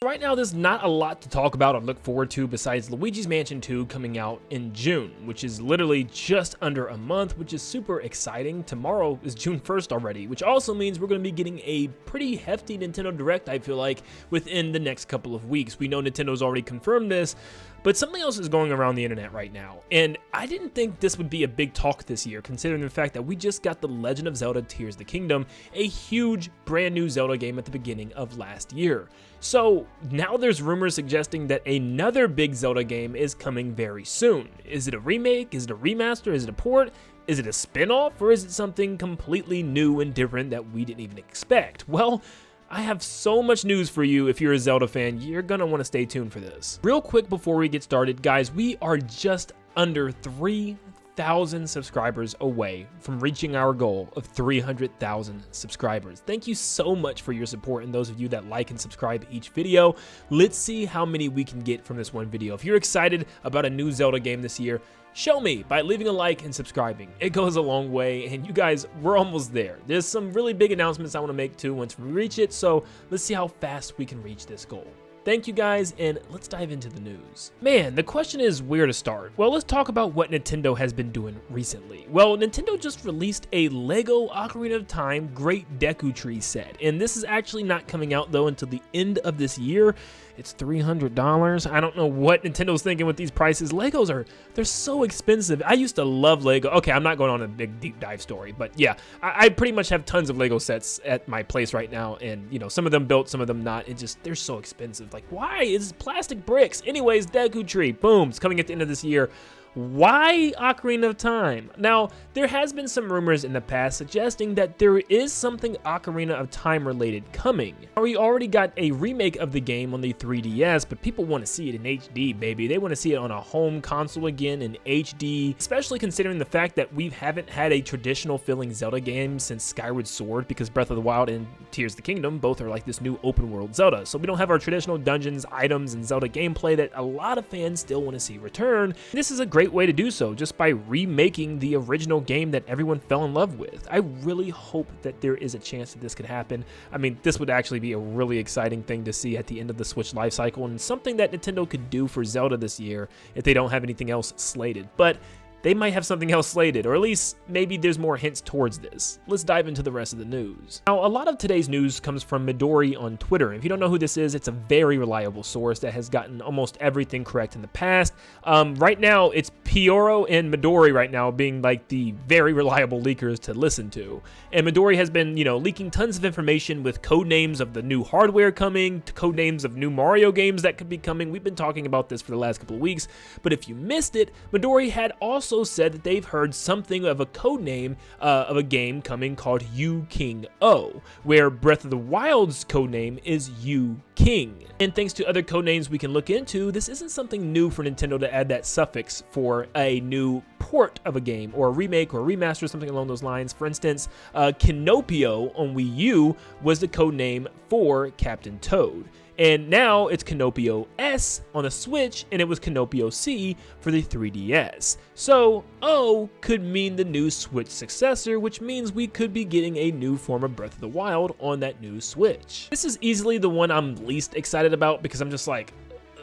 right now there's not a lot to talk about or look forward to besides Luigi's Mansion 2 coming out in June, which is literally just under a month, which is super exciting. Tomorrow is June 1st already, which also means we're going to be getting a pretty hefty Nintendo Direct, I feel like, within the next couple of weeks. We know Nintendo's already confirmed this, but something else is going around the internet right now, and I didn't think this would be a big talk this year, considering the fact that we just got The Legend of Zelda Tears of the Kingdom, a huge brand new Zelda game at the beginning of last year. So now there's rumors suggesting that another big Zelda game is coming very soon. Is it a remake? Is it a remaster? Is it a port? Is it a spin-off? Or is it something completely new and different that we didn't even expect? Well, I have so much news for you. If you're a Zelda fan, you're gonna want to stay tuned for this. Real quick before we get started, guys, we are just under 3,000 subscribers away from reaching our goal of 300,000 subscribers. Thank you so much for your support, and those of you that like and subscribe each video. Let's see how many we can get from this one video. If you're excited about a new Zelda game this year, show me by leaving a like and subscribing. It goes a long way, and you guys, we're almost there. There's some really big announcements I want to make too once we reach it, so let's see how fast we can reach this goal. Thank you guys, and let's dive into the news. Man, the question is where to start. Well, let's talk about what Nintendo has been doing recently. Well, Nintendo just released a Lego Ocarina of Time Great Deku Tree set, and this is actually not coming out though until the end of this year. It's $300. I don't know what Nintendo's thinking with these prices. Legos they're so expensive. I used to love Lego. Okay, I'm not going on a big deep dive story, but yeah, I pretty much have tons of Lego sets at my place right now, and you know, some of them built, some of them not. They're so expensive. Like, why? It's plastic bricks. Anyways, Deku Tree, boom, it's coming at the end of this year. Why Ocarina of Time? Now, there has been some rumors in the past suggesting that there is something Ocarina of Time related coming. We already got a remake of the game on the 3DS, but people want to see it in HD, baby. They want to see it on a home console again in HD, especially considering the fact that we haven't had a traditional feeling Zelda game since Skyward Sword, because Breath of the Wild and Tears of the Kingdom both are like this new open world Zelda. So we don't have our traditional dungeons, items, and Zelda gameplay that a lot of fans still want to see return. This is a great way to do so, just by remaking the original game that everyone fell in love with. I really hope that there is a chance that this could happen. I mean, this would actually be a really exciting thing to see at the end of the Switch life cycle, and something that Nintendo could do for Zelda this year if they don't have anything else slated. But they might have something else slated, or at least maybe there's more hints towards this. Let's dive into the rest of the news. Now, a lot of today's news comes from Midori on Twitter. If you don't know who this is, it's a very reliable source that has gotten almost everything correct in the past. Right now, it's Pioro and Midori right now being like the very reliable leakers to listen to. And Midori has been, you know, leaking tons of information with code names of the new hardware coming, to code names of new Mario games that could be coming. We've been talking about this for the last couple of weeks, but if you missed it, Midori had also said that they've heard something of a code name of a game coming called Yu King O, where Breath of the Wild's code name is Yu King. And thanks to other code names we can look into, this isn't something new for Nintendo to add that suffix for a new port of a game, or a remake or a remaster, something along those lines. For instance, Kinopio on Wii U was the code name for Captain Toad. And now it's Kinopio S on the Switch, and it was Kinopio C for the 3DS. So O could mean the new Switch successor, which means we could be getting a new form of Breath of the Wild on that new Switch. This is easily the one I'm least excited about, because I'm just like,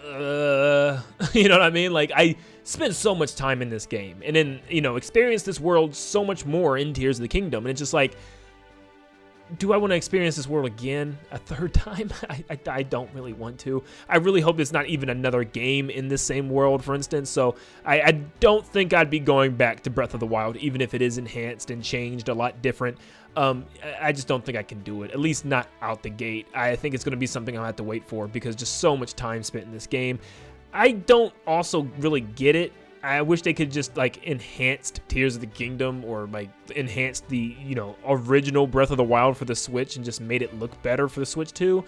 you know what I mean? Like, I spent so much time in this game, and then, you know, experienced this world so much more in Tears of the Kingdom, and it's just like, do I want to experience this world again a third time? I don't really want to. I really hope it's not even another game in this same world, for instance. So I don't think I'd be going back to Breath of the Wild, even if it is enhanced and changed a lot different. I just don't think I can do it, at least not out the gate. I think it's going to be something I'll have to wait for, because just so much time spent in this game. I don't also really get it. I wish they could just like enhanced Tears of the Kingdom, or like enhanced the, you know, original Breath of the Wild for the Switch and just made it look better for the Switch too.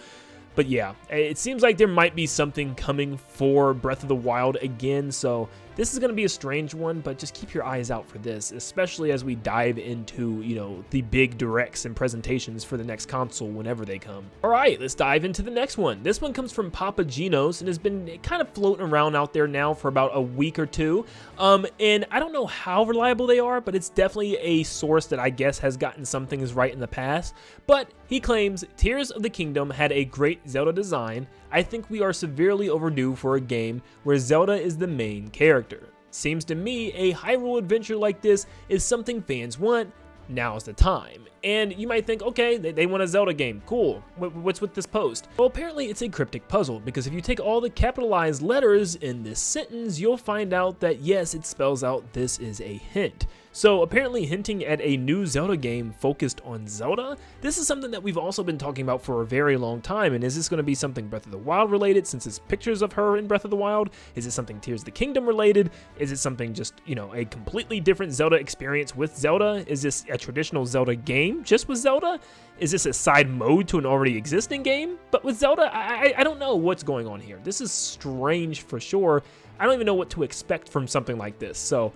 But yeah, it seems like there might be something coming for Breath of the Wild again, so this is going to be a strange one, but just keep your eyes out for this, especially as we dive into, you know, the big directs and presentations for the next console whenever they come. All right, let's dive into the next one. This one comes from Papa Gino's and has been kind of floating around out there now for about a week or two. And I don't know how reliable they are, but it's definitely a source that I guess has gotten some things right in the past. But he claims Tears of the Kingdom had a great Zelda design, I think we are severely overdue for a game where Zelda is the main character. Seems to me a Hyrule adventure like this is something fans want. Now's the time. And you might think, okay, they want a Zelda game, cool, what's with this post? Well, apparently it's a cryptic puzzle, because if you take all the capitalized letters in this sentence, you'll find out that yes, it spells out this is a hint. So apparently hinting at a new Zelda game focused on Zelda. This is something that we've also been talking about for a very long time, and is this going to be something Breath of the Wild related, since it's pictures of her in Breath of the Wild? Is it something Tears of the Kingdom related? Is it something just, you know, a completely different Zelda experience with Zelda? Is this a traditional Zelda game just with Zelda? Is this a side mode to an already existing game but with Zelda? I don't know what's going on here. This is strange for sure. I don't even know what to expect from something like this, so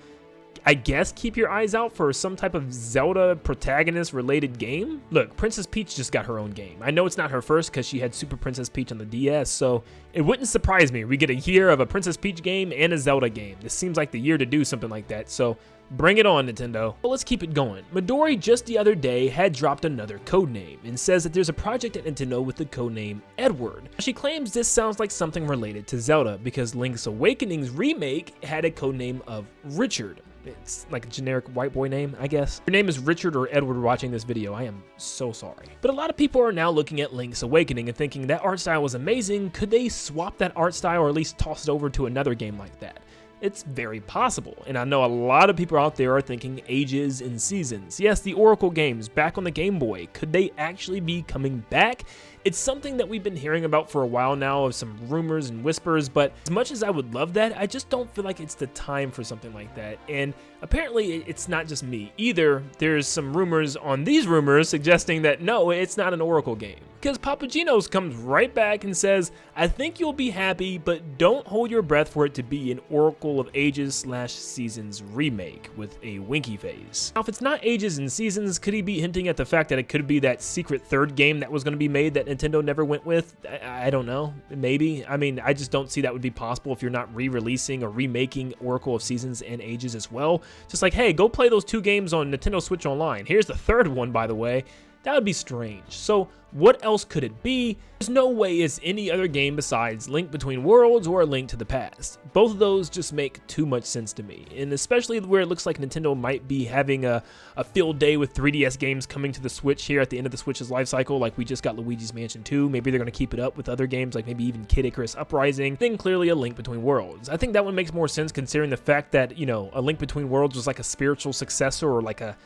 I guess keep your eyes out for some type of Zelda protagonist related game. Look, Princess Peach just got her own game. I know it's not her first because she had Super Princess Peach on the DS, so it wouldn't surprise me we get a year of a Princess Peach game and a Zelda game. This seems like the year to do something like that, so bring it on, Nintendo. But let's keep it going. Midori just the other day had dropped another codename and says that there's a project at Nintendo with the codename Edward. She claims this sounds like something related to Zelda because Link's Awakening's remake had a codename of Richard. It's like a generic white boy name, I guess. Your name is Richard or Edward watching this video. I am so sorry. But a lot of people are now looking at Link's Awakening and thinking that art style was amazing. Could they swap that art style or at least toss it over to another game like that? It's very possible, and I know a lot of people out there are thinking Ages and Seasons. Yes, the Oracle games back on the Game Boy. Could they actually be coming back? It's something that we've been hearing about for a while now, of some rumors and whispers, but as much as I would love that, I just don't feel like it's the time for something like that. And apparently it's not just me either. There's some rumors on these rumors suggesting that no, it's not an Oracle game. Because Papa Gino's comes right back and says, I think you'll be happy, but don't hold your breath for it to be an Oracle of Ages / Seasons remake with a winky face. Now, if it's not Ages and Seasons, could he be hinting at the fact that it could be that secret third game that was going to be made that Nintendo never went with? I don't know. Maybe. I mean, I just don't see that would be possible if you're not re-releasing or remaking Oracle of Seasons and Ages as well. Just like, hey, go play those 2 games on Nintendo Switch Online. Here's the 3rd one, by the way. That would be strange. So what else could it be? There's no way it's any other game besides Link Between Worlds or A Link to the Past. Both of those just make too much sense to me, and especially where it looks like Nintendo might be having a field day with 3DS games coming to the Switch here at the end of the Switch's life cycle, like we just got Luigi's Mansion 2. Maybe they're going to keep it up with other games, like maybe even Kid Icarus Uprising, then clearly A Link Between Worlds. I think that one makes more sense considering the fact that, you know, A Link Between Worlds was like a spiritual successor or like a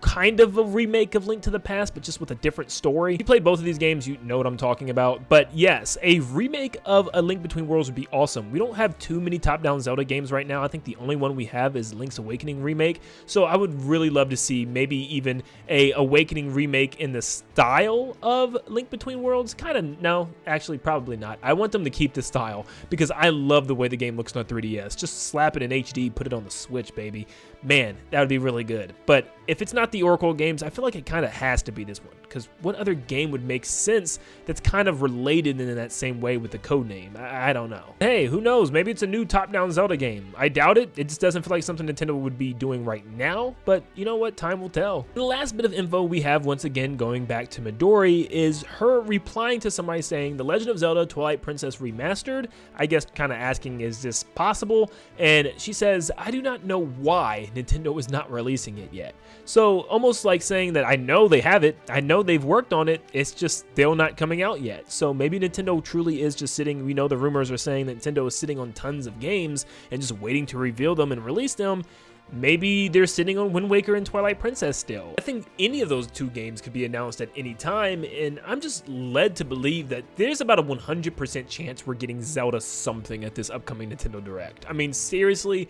kind of a remake of Link to the Past, but just with a different story. If you played both of these games, you know what I'm talking about. But yes, a remake of A Link Between Worlds would be awesome. We don't have too many top-down Zelda games right now. I think the only one we have is Link's Awakening remake. So I would really love to see maybe even a Awakening remake in the style of Link Between Worlds. Kind of, no, actually probably not. I want them to keep the style because I love the way the game looks on 3DS. Just slap it in HD, put it on the Switch, baby. Man, that would be really good. But if it's not the Oracle games, I feel like it kind of has to be this one, because what other game would make sense that's kind of related in that same way with the code name? I don't know. Hey, who knows? Maybe it's a new top-down Zelda game. I doubt it. It just doesn't feel like something Nintendo would be doing right now, but you know what? Time will tell. The last bit of info we have, once again going back to Midori, is her replying to somebody saying The Legend of Zelda Twilight Princess Remastered. I guess kind of asking, is this possible? And she says, I do not know why Nintendo is not releasing it yet. So almost like saying that I know they have it, I know they've worked on it, it's just still not coming out yet. So maybe Nintendo truly is just sitting, we know the rumors are saying that Nintendo is sitting on tons of games and just waiting to reveal them and release them. Maybe they're sitting on Wind Waker and Twilight Princess still. I think any of those 2 games could be announced at any time, and I'm just led to believe that there's about a 100% chance we're getting Zelda something at this upcoming Nintendo Direct. I mean, seriously,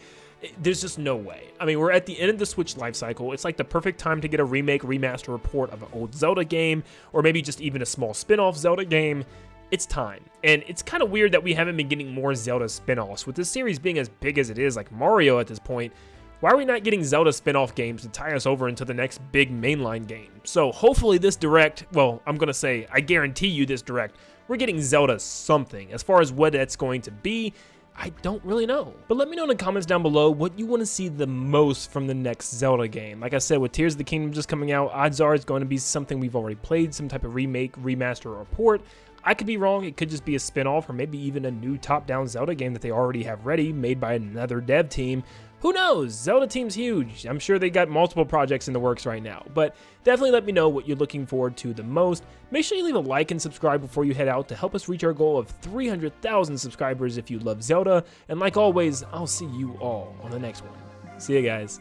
there's just no way. I mean, we're at the end of the Switch lifecycle. It's like the perfect time to get a remake, remaster report of an old Zelda game, or maybe just even a small spin-off Zelda game. It's time. And it's kind of weird that we haven't been getting more Zelda spin-offs. With this series being as big as it is, like Mario at this point, why are we not getting Zelda spin-off games to tie us over into the next big mainline game? So hopefully this Direct, well, I'm going to say, I guarantee you this Direct, we're getting Zelda something. As far as what that's going to be, I don't really know. But let me know in the comments down below what you want to see the most from the next Zelda game. Like I said, with Tears of the Kingdom just coming out, odds are it's going to be something we've already played, some type of remake, remaster, or port. I could be wrong. It could just be a spin-off or maybe even a new top-down Zelda game that they already have ready, made by another dev team. Who knows? Zelda team's huge. I'm sure they got multiple projects in the works right now, but definitely let me know what you're looking forward to the most. Make sure you leave a like and subscribe before you head out to help us reach our goal of 300,000 subscribers if you love Zelda. And like always, I'll see you all on the next one. See you guys.